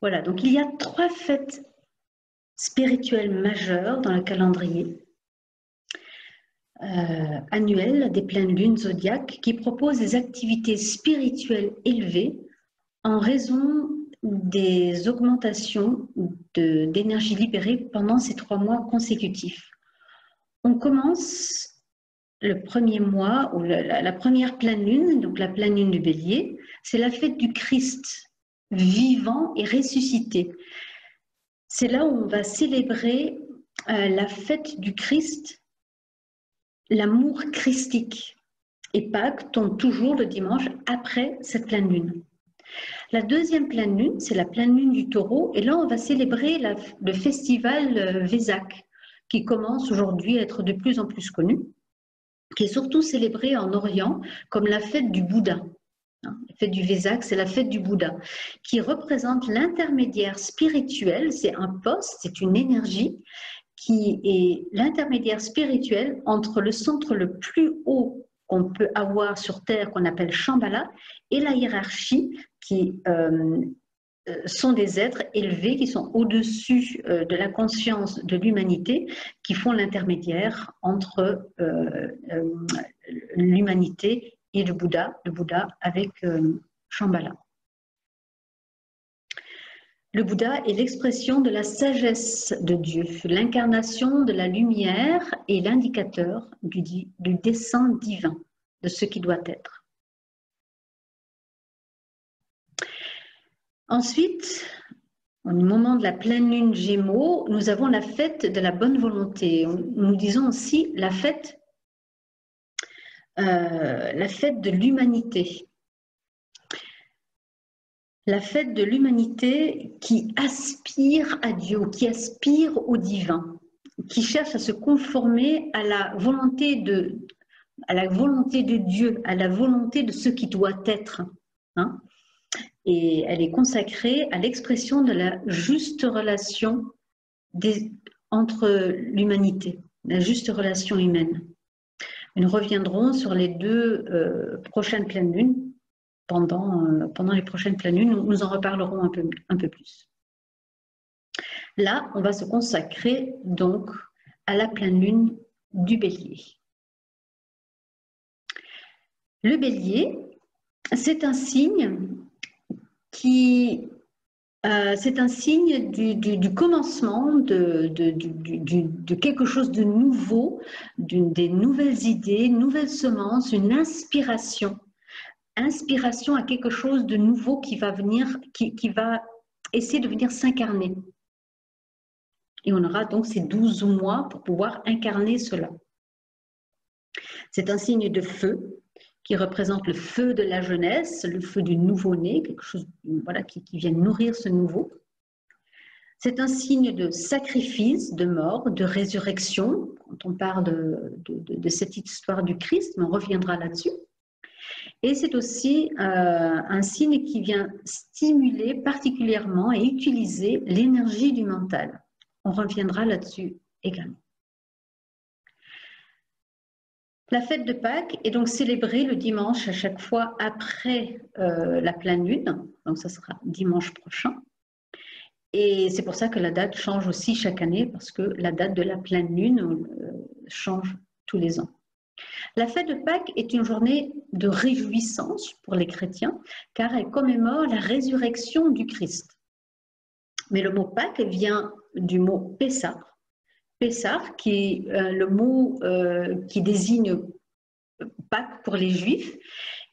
Voilà, donc il y a 3 fêtes spirituelles majeures dans le calendrier annuel des pleines lunes zodiaques qui proposent des activités spirituelles élevées en raison des augmentations d'énergie libérée pendant ces 3 mois consécutifs. On commence le premier mois, ou la première pleine lune, donc la pleine lune du Bélier, c'est la fête du Christ, vivant et ressuscité. C'est là où on va célébrer la fête du Christ, l'amour christique. Et Pâques tombe toujours le dimanche après cette pleine lune. La deuxième pleine lune, c'est la pleine lune du Taureau, et là on va célébrer le festival Vésac, qui commence aujourd'hui à être de plus en plus connu, qui est surtout célébrée en Orient comme la fête du Bouddha. La fête du Vésac, c'est la fête du Bouddha, qui représente l'intermédiaire spirituel, c'est un poste, c'est une énergie qui est l'intermédiaire spirituel entre le centre le plus haut qu'on peut avoir sur Terre, qu'on appelle Shambhala, et la hiérarchie, qui sont des êtres élevés, qui sont au-dessus de la conscience de l'humanité, qui font l'intermédiaire entre l'humanité et le Bouddha avec Shambhala. Le Bouddha est l'expression de la sagesse de Dieu, l'incarnation de la lumière et l'indicateur du dessein divin, de ce qui doit être. Ensuite, au moment de la pleine lune Gémeaux, nous avons la fête de la bonne volonté. Nous disons aussi la fête de l'humanité. La fête de l'humanité qui aspire à Dieu, qui aspire au divin, qui cherche à se conformer à la volonté de Dieu, à la volonté de ce qui doit être. Hein? Et elle est consacrée à l'expression de la juste relation entre l'humanité, la juste relation humaine. Nous reviendrons sur les 2 prochaines pleines lunes. Pendant les prochaines pleines lunes, nous en reparlerons un peu plus. Là, on va se consacrer donc à la pleine lune du Bélier. Le Bélier, c'est un signe du commencement de quelque chose de nouveau, des nouvelles idées, nouvelles semences, une inspiration à quelque chose de nouveau qui va venir, qui va essayer de venir s'incarner. Et on aura donc ces 12 mois pour pouvoir incarner cela. C'est un signe de feu qui représente le feu de la jeunesse, le feu du nouveau-né, quelque chose qui vient nourrir ce nouveau. C'est un signe de sacrifice, de mort, de résurrection, quand on parle de cette histoire du Christ, mais on reviendra là-dessus. Et c'est aussi un signe qui vient stimuler particulièrement et utiliser l'énergie du mental. On reviendra là-dessus également. La fête de Pâques est donc célébrée le dimanche à chaque fois après la pleine lune, donc ça sera dimanche prochain. Et c'est pour ça que la date change aussi chaque année, parce que la date de la pleine lune change tous les ans. La fête de Pâques est une journée de réjouissance pour les chrétiens, car elle commémore la résurrection du Christ. Mais le mot Pâques vient du mot Pessah. Pessah, qui est le mot qui désigne Pâques pour les Juifs,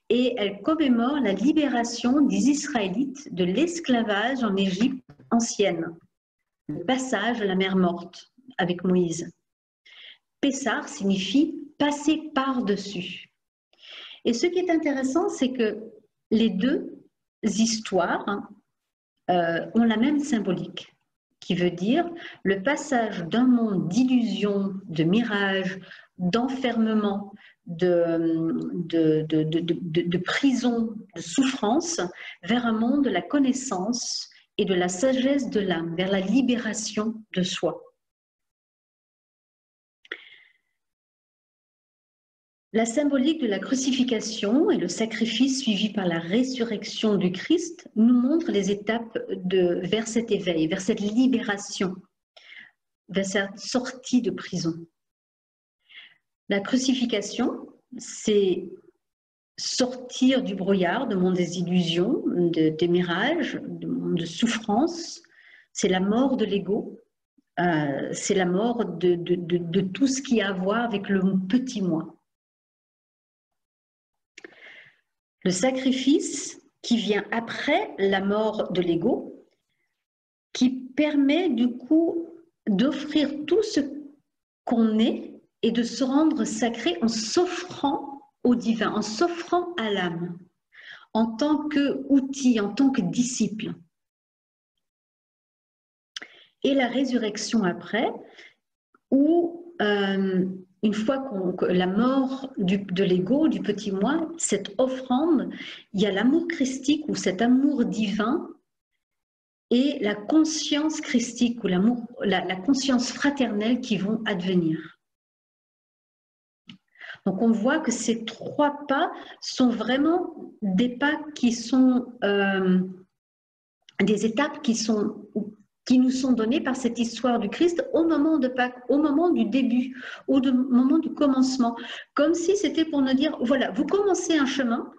et elle commémore la libération des Israélites de l'esclavage en Égypte ancienne, le passage à la mer Morte avec Moïse. Pessah signifie passer par-dessus. Et ce qui est intéressant, c'est que les 2 histoires ont la même symbolique, qui veut dire le passage d'un monde d'illusions, de mirages, d'enfermement, de prison, de souffrance, vers un monde de la connaissance et de la sagesse de l'âme, vers la libération de soi. La symbolique de la crucifixion et le sacrifice suivi par la résurrection du Christ nous montre les étapes vers cet éveil, vers cette libération, vers cette sortie de prison. La crucifixion, c'est sortir du brouillard, du monde des illusions, des mirages, du monde de souffrance. C'est la mort de l'ego, c'est la mort de tout ce qui a à voir avec le petit moi. Le sacrifice qui vient après la mort de l'ego, qui permet du coup d'offrir tout ce qu'on est et de se rendre sacré en s'offrant au divin, en s'offrant à l'âme, en tant qu'outil, en tant que disciple. Et la résurrection après, où une fois que la mort de l'ego, du petit moi, cette offrande, il y a l'amour christique ou cet amour divin et la conscience christique ou la conscience fraternelle qui vont advenir. Donc on voit que ces 3 pas sont vraiment des pas qui sont des étapes qui nous sont données par cette histoire du Christ au moment de Pâques, au moment du début, au moment du commencement, comme si c'était pour nous dire, voilà, vous commencez un chemin,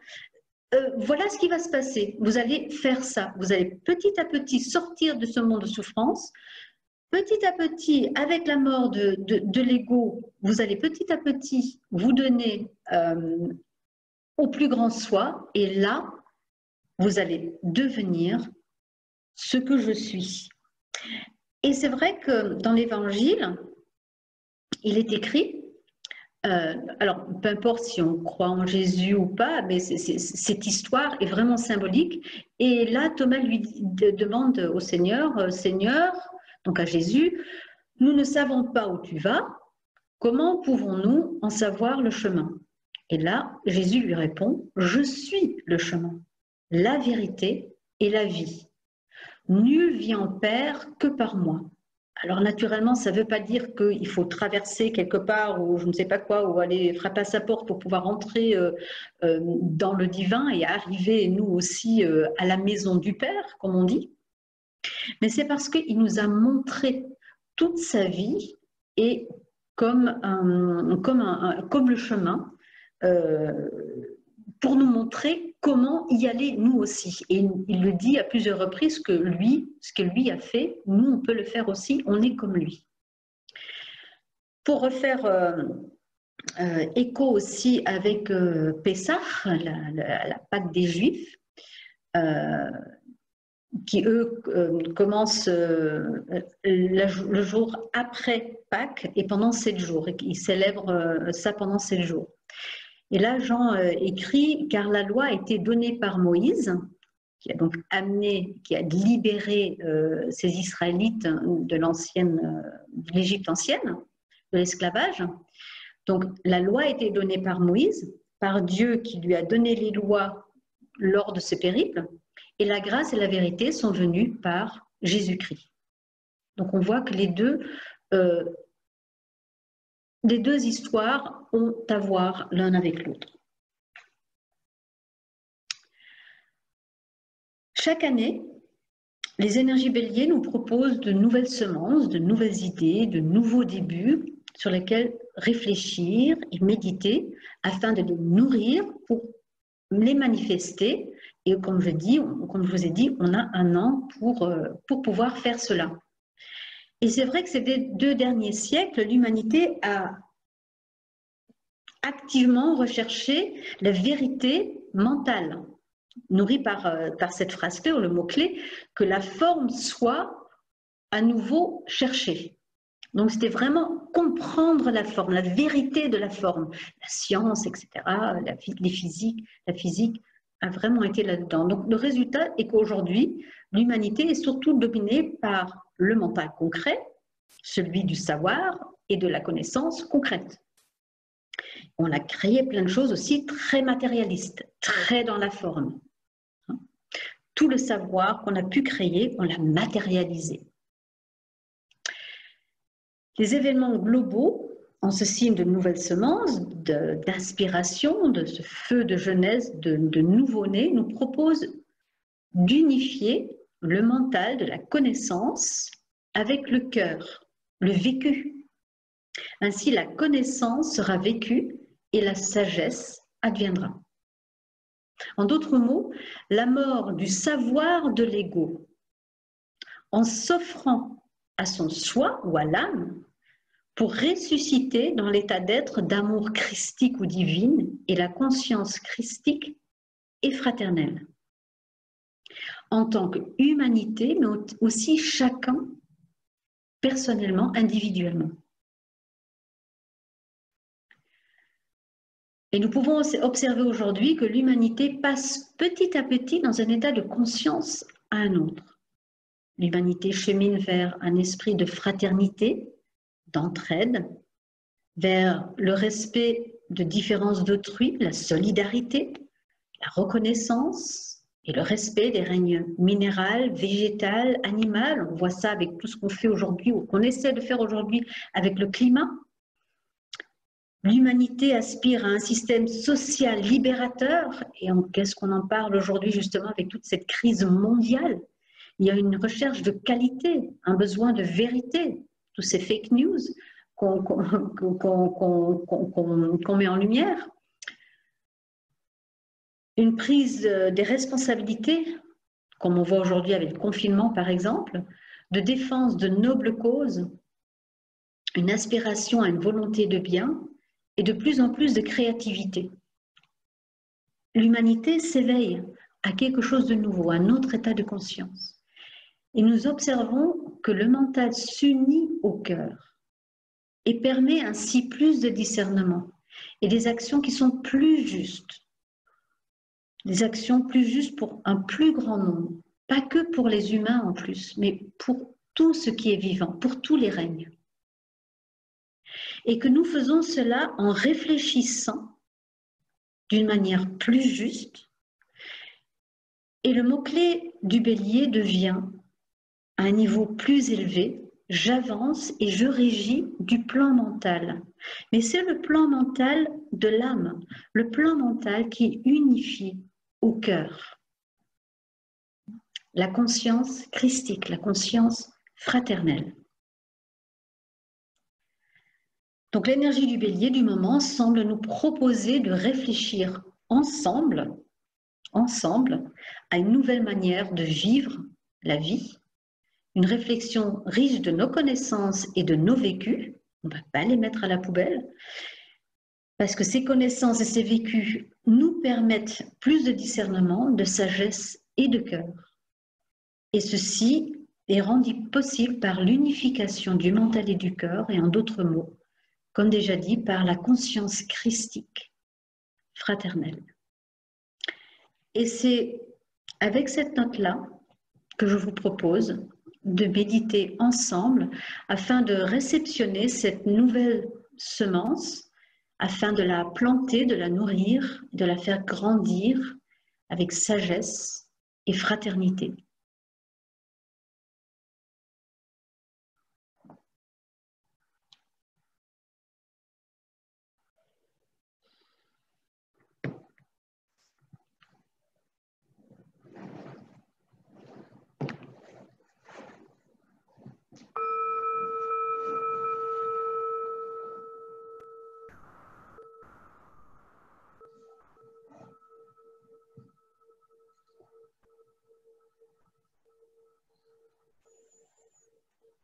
voilà ce qui va se passer, vous allez faire ça, vous allez petit à petit sortir de ce monde de souffrance, petit à petit, avec la mort de l'ego, vous allez petit à petit vous donner au plus grand soi, et là, vous allez devenir ce que je suis. Et c'est vrai que dans l'Évangile, il est écrit, alors peu importe si on croit en Jésus ou pas, mais cette histoire est vraiment symbolique. Et là, Thomas lui demande au Seigneur, Seigneur, donc à Jésus, nous ne savons pas où tu vas, comment pouvons-nous en savoir le chemin? Et là, Jésus lui répond, je suis le chemin, la vérité et la vie. Nul vient au Père que par moi. Alors naturellement, ça ne veut pas dire qu'il faut traverser quelque part ou je ne sais pas quoi, ou aller frapper à sa porte pour pouvoir entrer dans le divin et arriver nous aussi à la maison du Père, comme on dit. Mais c'est parce qu'il nous a montré toute sa vie et comme le chemin pour nous montrer comment y aller nous aussi. Et il le dit à plusieurs reprises que lui, ce que lui a fait, nous on peut le faire aussi, on est comme lui. Pour refaire écho aussi avec Pessah, la Pâque des Juifs, qui eux commencent le jour après Pâques et pendant 7 jours, et ils célèbrent ça pendant 7 jours. Et là, Jean écrit, car la loi a été donnée par Moïse, qui a donc qui a libéré ces Israélites de l'Égypte ancienne, de l'esclavage. Donc la loi a été donnée par Moïse, par Dieu qui lui a donné les lois lors de ce périple, et la grâce et la vérité sont venues par Jésus-Christ. Donc on voit que les deux histoires ont à voir l'un avec l'autre. Chaque année, les énergies béliers nous proposent de nouvelles semences, de nouvelles idées, de nouveaux débuts sur lesquels réfléchir et méditer afin de les nourrir pour les manifester. Et comme je vous ai dit, on a 1 an pour pouvoir faire cela. Et c'est vrai que ces 2 derniers siècles, l'humanité a activement recherché la vérité mentale, nourrie par cette phrase-clé ou le mot-clé, que la forme soit à nouveau cherchée. Donc c'était vraiment comprendre la forme, la vérité de la forme, la science, etc., la physique a vraiment été là-dedans. Donc le résultat est qu'aujourd'hui, l'humanité est surtout dominée par le mental concret, celui du savoir et de la connaissance concrète. On a créé plein de choses aussi très matérialistes, très dans la forme. Tout le savoir qu'on a pu créer, on l'a matérialisé. Les événements globaux ce signe de nouvelles semences, d'aspiration, de ce feu de jeunesse, de nouveau-né, nous propose d'unifier le mental de la connaissance avec le cœur, le vécu. Ainsi, la connaissance sera vécue et la sagesse adviendra. En d'autres mots, la mort du savoir de l'ego, en s'offrant à son soi ou à l'âme, pour ressusciter dans l'état d'être d'amour christique ou divine et la conscience christique et fraternelle. En tant qu'humanité, mais aussi chacun personnellement, individuellement. Et nous pouvons observer aujourd'hui que l'humanité passe petit à petit dans un état de conscience à un autre. L'humanité chemine vers un esprit de fraternité, d'entraide, vers le respect de différences d'autrui, la solidarité, la reconnaissance et le respect des règnes minéral, végétal, animal. On voit ça avec tout ce qu'on fait aujourd'hui ou qu'on essaie de faire aujourd'hui avec le climat. L'humanité aspire à un système social libérateur et qu'est-ce qu'on en parle aujourd'hui justement avec toute cette crise mondiale? Il y a une recherche de qualité, un besoin de vérité, tous ces fake news qu'on met en lumière. Une prise des responsabilités, comme on voit aujourd'hui avec le confinement par exemple, de défense de nobles causes, une aspiration à une volonté de bien et de plus en plus de créativité. L'humanité s'éveille à quelque chose de nouveau, à un autre état de conscience. Et nous observons que le mental s'unit au cœur et permet ainsi plus de discernement et des actions qui sont plus justes. Des actions plus justes pour un plus grand nombre, pas que pour les humains en plus, mais pour tout ce qui est vivant, pour tous les règnes. Et que nous faisons cela en réfléchissant d'une manière plus juste. Et le mot-clé du bélier devient, à un niveau plus élevé, j'avance et je régis du plan mental. Mais c'est le plan mental de l'âme, le plan mental qui unifie au cœur. La conscience christique, la conscience fraternelle. Donc l'énergie du bélier du moment semble nous proposer de réfléchir ensemble à une nouvelle manière de vivre la vie, une réflexion riche de nos connaissances et de nos vécus. On ne va pas les mettre à la poubelle, parce que ces connaissances et ces vécus nous permettent plus de discernement, de sagesse et de cœur. Et ceci est rendu possible par l'unification du mental et du cœur, et en d'autres mots, comme déjà dit, par la conscience christique fraternelle. Et c'est avec cette note-là que je vous propose de méditer ensemble afin de réceptionner cette nouvelle semence, afin de la planter, de la nourrir, de la faire grandir avec sagesse et fraternité.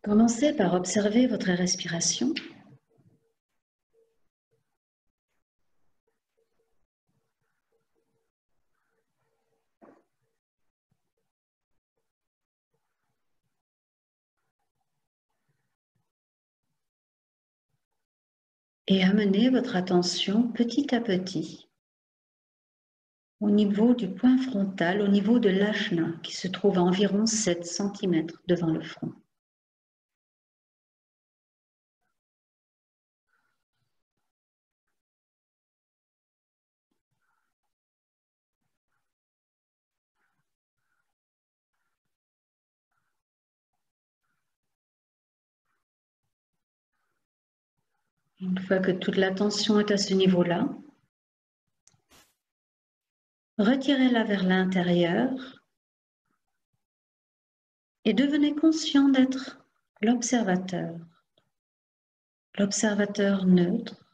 Commencez par observer votre respiration. Et amenez votre attention petit à petit au niveau du point frontal, au niveau de l'ajna qui se trouve à environ 7 cm devant le front. Une fois que toute l'attention est à ce niveau-là, retirez-la vers l'intérieur et devenez conscient d'être l'observateur neutre.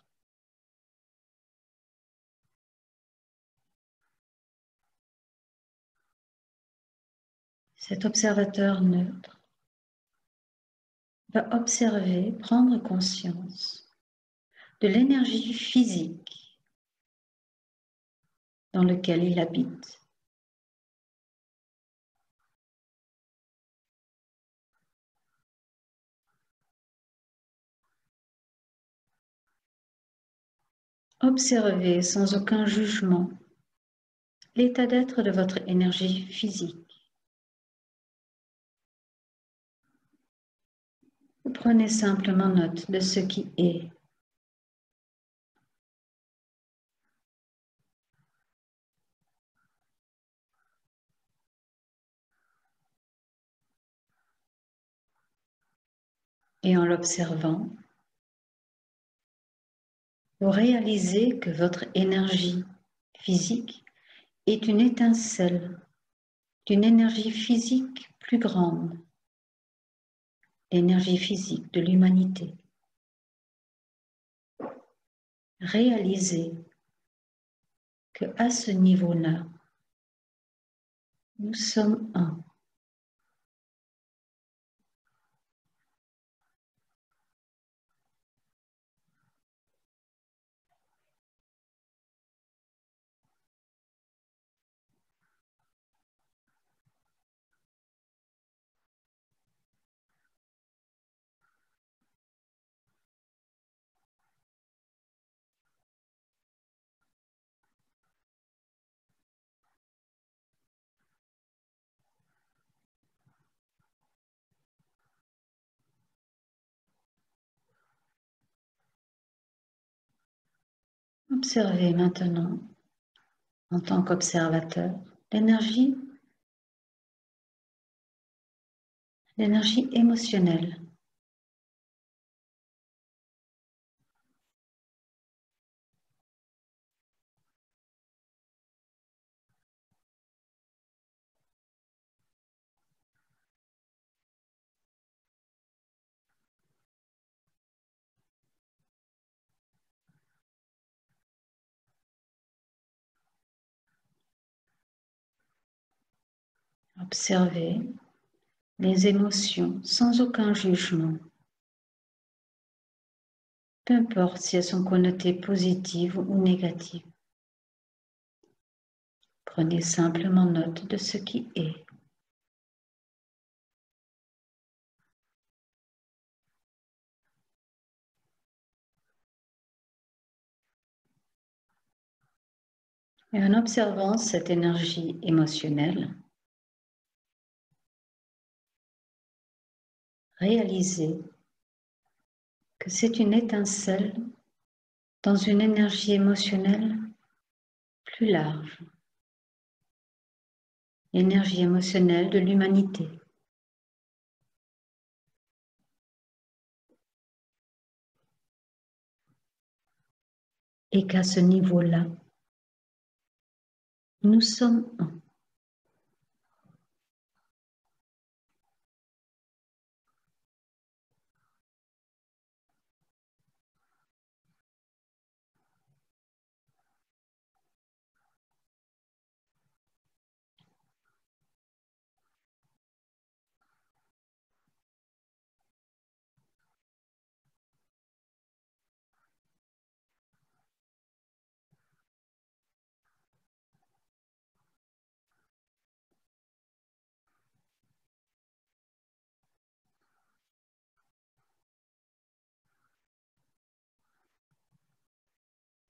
Cet observateur neutre va observer, prendre conscience de l'énergie physique dans laquelle il habite. Observez sans aucun jugement l'état d'être de votre énergie physique. Vous prenez simplement note de ce qui est. Et en l'observant, vous réalisez que votre énergie physique est une étincelle d'une énergie physique plus grande, l'énergie physique de l'humanité. Réalisez que à ce niveau-là, nous sommes un. Observez maintenant, en tant qu'observateur, l'énergie émotionnelle. Observez les émotions sans aucun jugement. Peu importe si elles sont connotées positives ou négatives. Prenez simplement note de ce qui est. Et en observant cette énergie émotionnelle, réalisez que c'est une étincelle dans une énergie émotionnelle plus large, l'énergie émotionnelle de l'humanité. Et qu'à ce niveau-là, nous sommes un.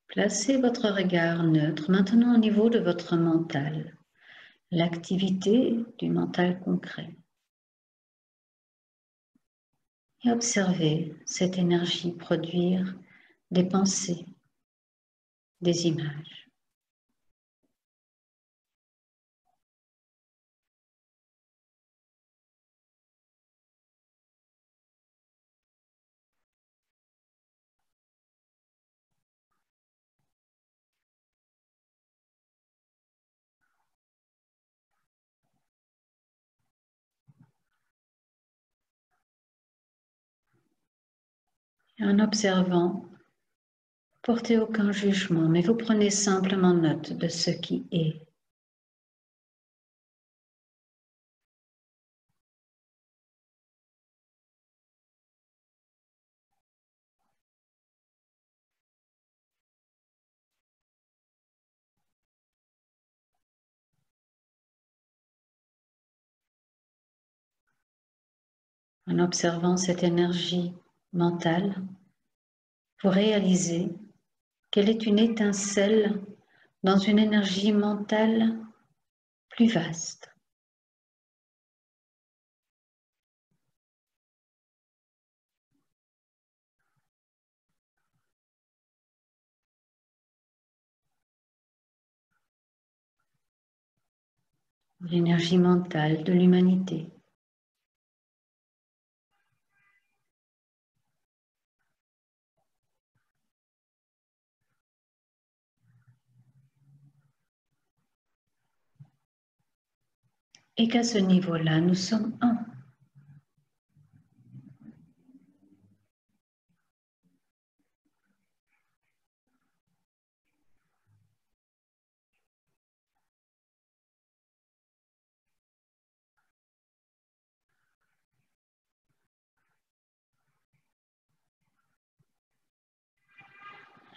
Placez votre regard neutre maintenant au niveau de votre mental, l'activité du mental concret. Et observez cette énergie produire des pensées, des images. Et en observant, portez aucun jugement, mais vous prenez simplement note de ce qui est. En observant cette énergie mentale, vous réalisez qu'elle est une étincelle dans une énergie mentale plus vaste. L'énergie mentale de l'humanité. Et qu'à ce niveau-là, nous sommes un.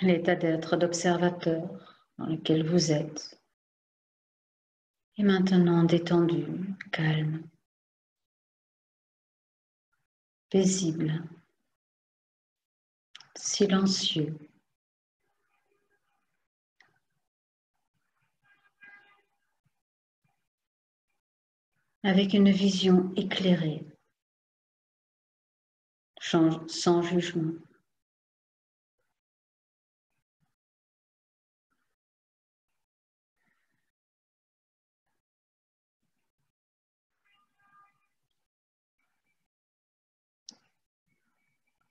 L'état d'être d'observateur dans lequel vous êtes est maintenant détendu, calme, paisible, silencieux. Avec une vision éclairée, sans jugement.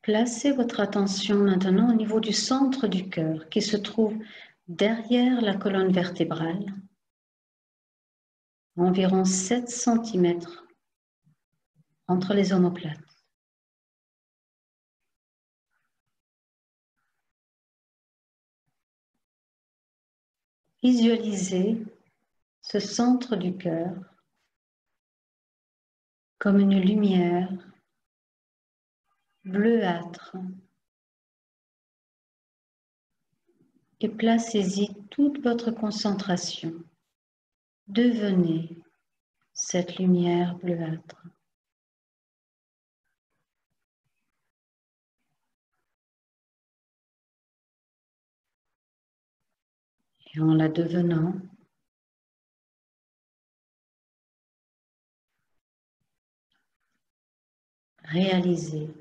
Placez votre attention maintenant au niveau du centre du cœur qui se trouve derrière la colonne vertébrale, à environ 7 cm entre les omoplates. Visualisez ce centre du cœur comme une lumière bleuâtre et placez-y toute votre concentration. Devenez cette lumière bleuâtre. Et en la devenant, réalisez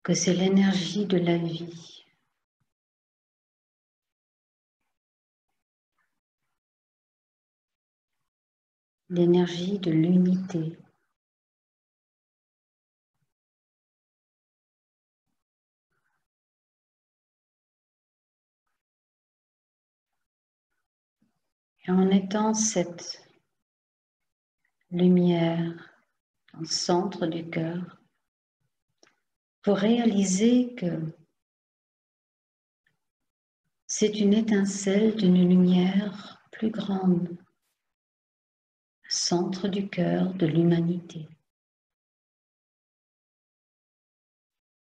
que c'est l'énergie de la vie, l'énergie de l'unité. Et en étant cette lumière au centre du cœur, vous réalisez que c'est une étincelle d'une lumière plus grande, au centre du cœur de l'humanité.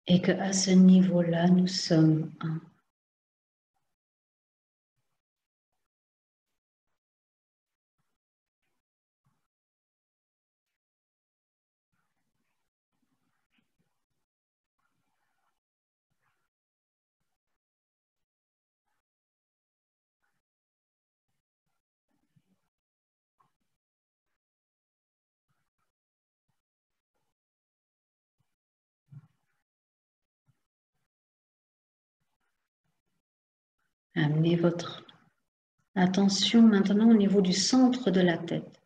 Et qu'à ce niveau-là, nous sommes un. Amenez votre attention maintenant au niveau du centre de la tête.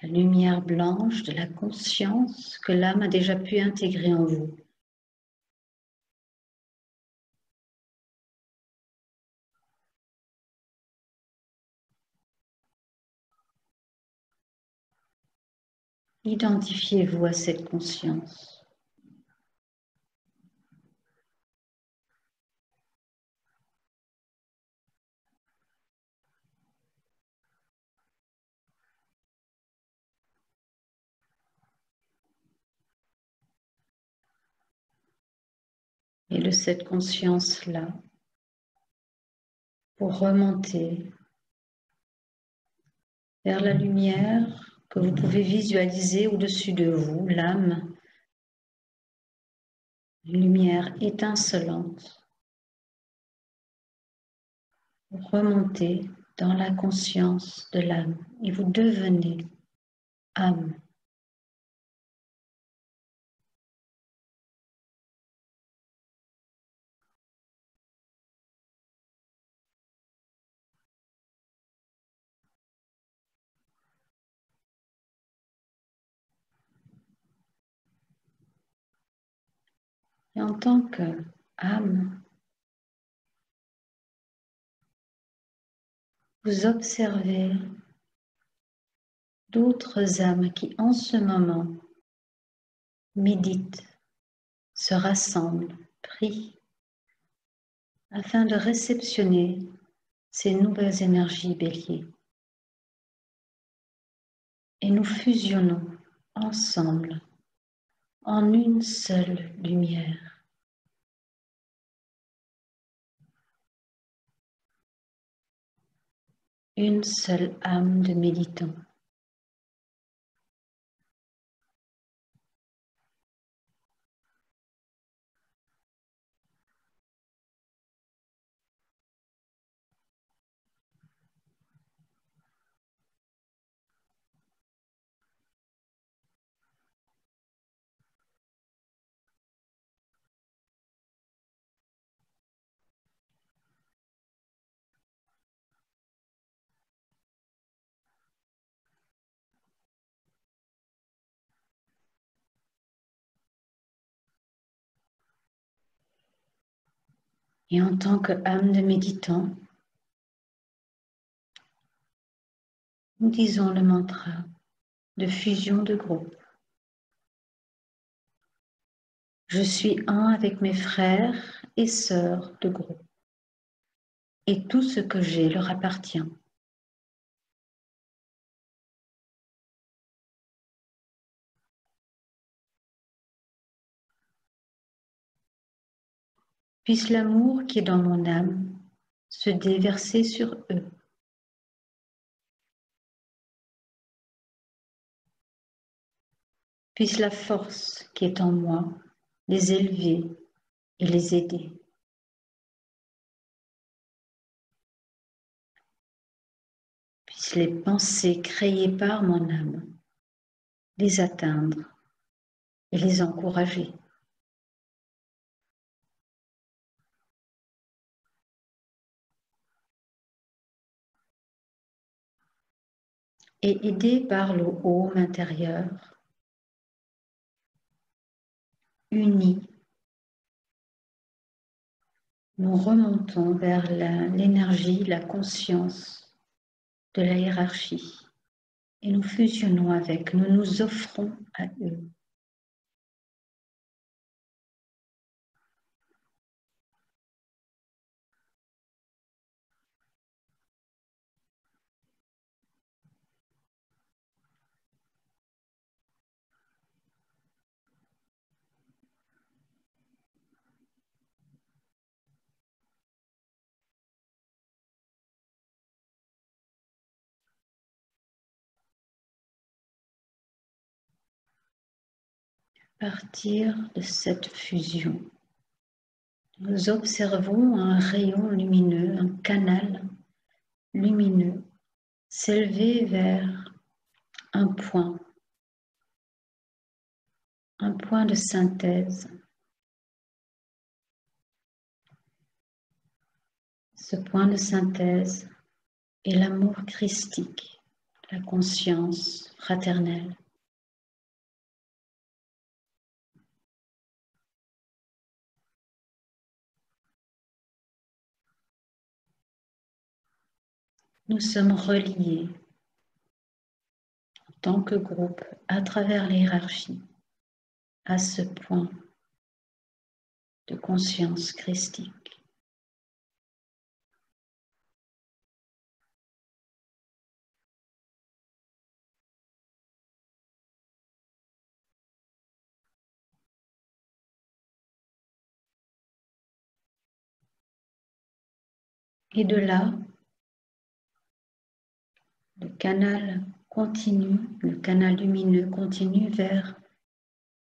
La lumière blanche de la conscience que l'âme a déjà pu intégrer en vous. Identifiez-vous à cette conscience. Et de cette conscience-là, pour remonter vers la lumière que vous pouvez visualiser au-dessus de vous, l'âme, une lumière étincelante. Vous remontez dans la conscience de l'âme et vous devenez âme. Et en tant qu'âme, vous observez d'autres âmes qui en ce moment méditent, se rassemblent, prient, afin de réceptionner ces nouvelles énergies béliers. Et nous fusionnons ensemble en une seule lumière. Une seule âme de méditant. Et en tant qu'âme de méditant, nous disons le mantra de fusion de groupe. Je suis un avec mes frères et sœurs de groupe, et tout ce que j'ai leur appartient. Puisse l'amour qui est dans mon âme se déverser sur eux. Puisse la force qui est en moi les élever et les aider. Puisse les pensées créées par mon âme les atteindre et les encourager. Et aidés par le home intérieur, unis, nous remontons vers l'énergie, la conscience de la hiérarchie et nous fusionnons avec, nous nous offrons à eux. À partir de cette fusion, nous observons un rayon lumineux, un canal lumineux s'élever vers un point de synthèse. Ce point de synthèse est l'amour christique, la conscience fraternelle. Nous sommes reliés tant que groupe, à travers les hiérarchies, à ce point de conscience christique. Et de là, le canal continue, le canal lumineux continue vers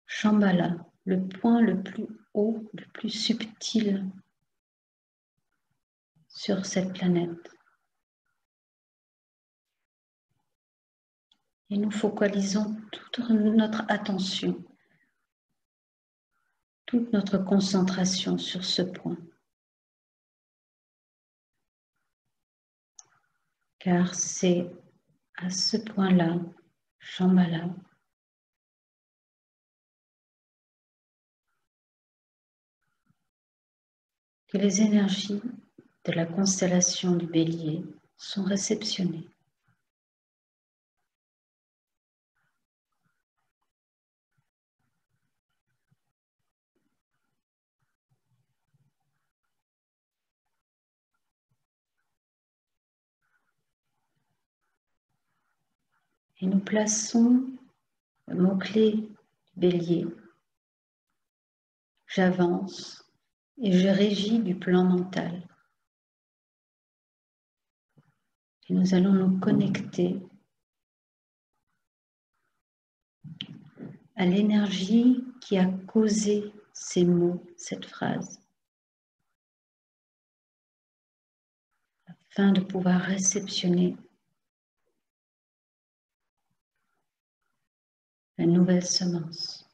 Shambhala, le point le plus haut, le plus subtil sur cette planète. Et nous focalisons toute notre attention, toute notre concentration sur ce point. Car c'est à ce point-là, Shambhala, que les énergies de la constellation du Bélier sont réceptionnées. Et nous plaçons le mot-clé du Bélier. J'avance et je régis du plan mental. Et nous allons nous connecter à l'énergie qui a causé ces mots, cette phrase, afin de pouvoir réceptionner la nouvelle semence.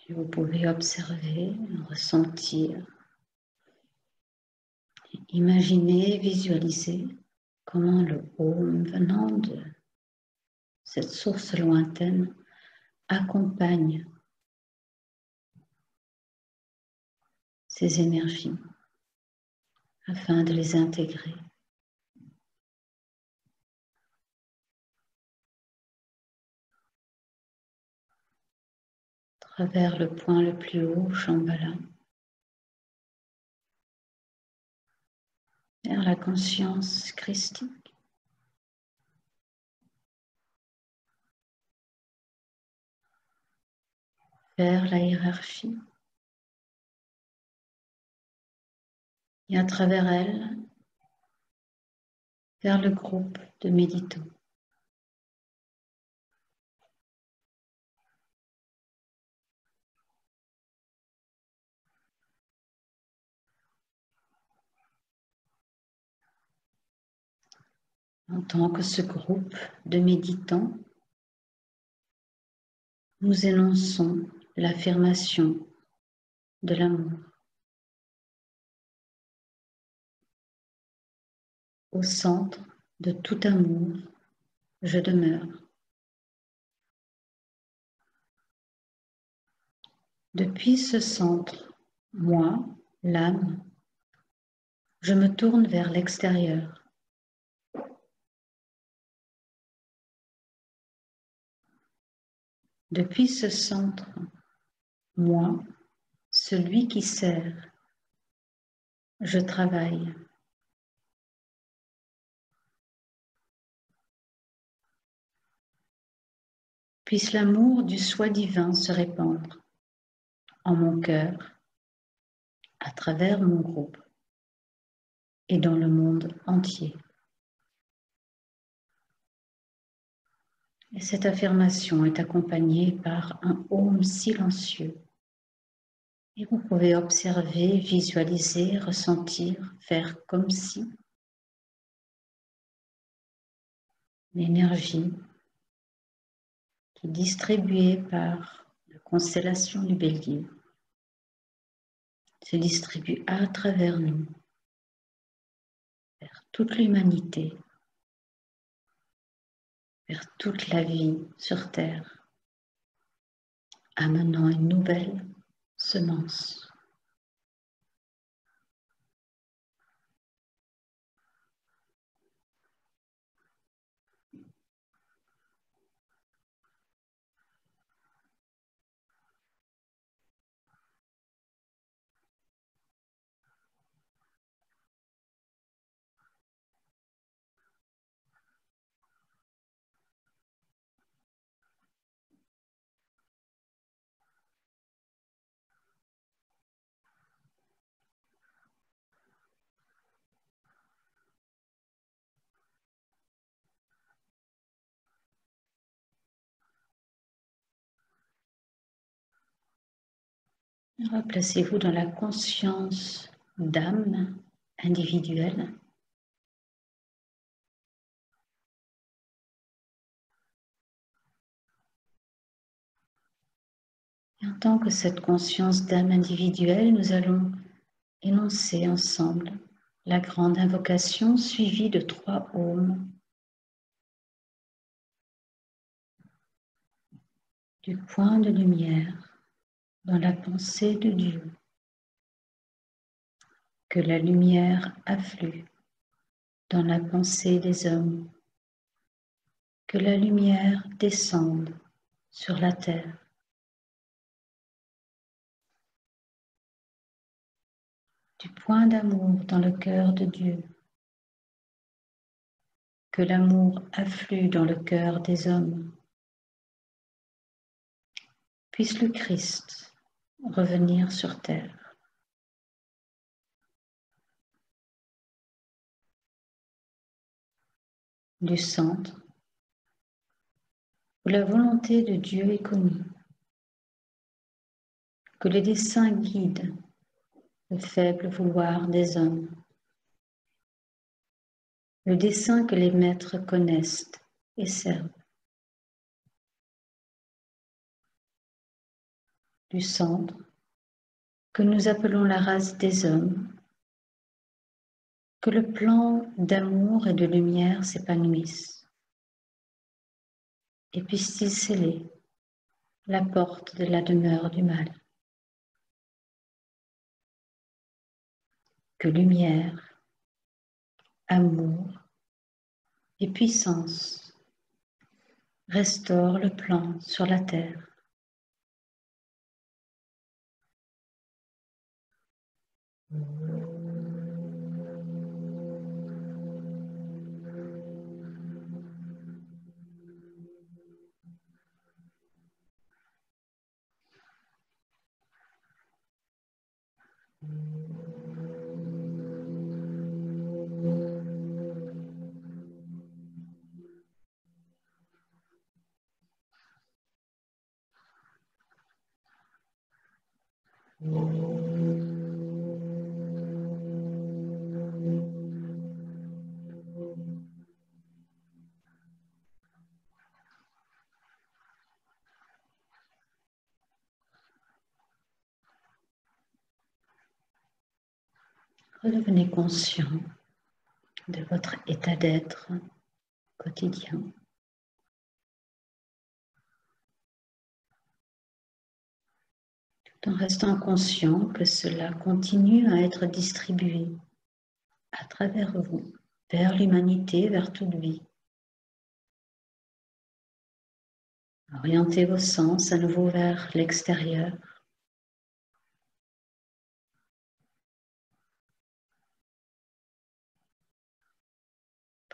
Et vous pouvez observer, ressentir, imaginer, visualiser comment le Om venant de cette source lointaine accompagne ces énergies afin de les intégrer. À travers le point le plus haut, Shambhala, vers la conscience christique, vers la hiérarchie, et à travers elle, vers le groupe de méditants. En tant que ce groupe de méditants, nous énonçons l'affirmation de l'amour. Au centre de tout amour, je demeure. Depuis ce centre, moi, l'âme, je me tourne vers l'extérieur. Depuis ce centre, moi, celui qui sert, je travaille. Puisse l'amour du soi divin se répandre en mon cœur, à travers mon groupe et dans le monde entier. Et cette affirmation est accompagnée par un Om silencieux. Et vous pouvez observer, visualiser, ressentir, faire comme si l'énergie qui est distribuée par la constellation du Bélier se distribue à travers nous, vers toute l'humanité, vers toute la vie sur Terre, amenant une nouvelle semence. Replacez-vous dans la conscience d'âme individuelle. Et en tant que cette conscience d'âme individuelle, nous allons énoncer ensemble la grande invocation suivie de 3 ohms du point de lumière dans la pensée de Dieu. Que la lumière afflue dans la pensée des hommes. Que la lumière descende sur la terre. Du point d'amour dans le cœur de Dieu. Que l'amour afflue dans le cœur des hommes. Puisse le Christ revenir sur terre. Du centre, où la volonté de Dieu est connue. Que les desseins guident le faible vouloir des hommes. Le dessein que les maîtres connaissent et servent. du centre, que nous appelons la race des hommes, que le plan d'amour et de lumière s'épanouisse et puisse-t-il sceller la porte de la demeure du mal. Que lumière, amour et puissance restaurent le plan sur la terre. Redevenez conscient de votre état d'être quotidien. Tout en restant conscient que cela continue à être distribué à travers vous, vers l'humanité, vers toute vie. Orientez vos sens à nouveau vers l'extérieur.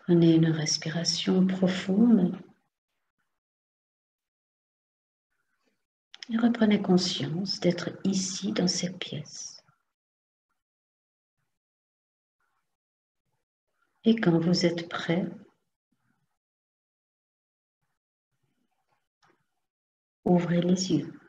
Prenez une respiration profonde et reprenez conscience d'être ici dans cette pièce. Et quand vous êtes prêt, ouvrez les yeux.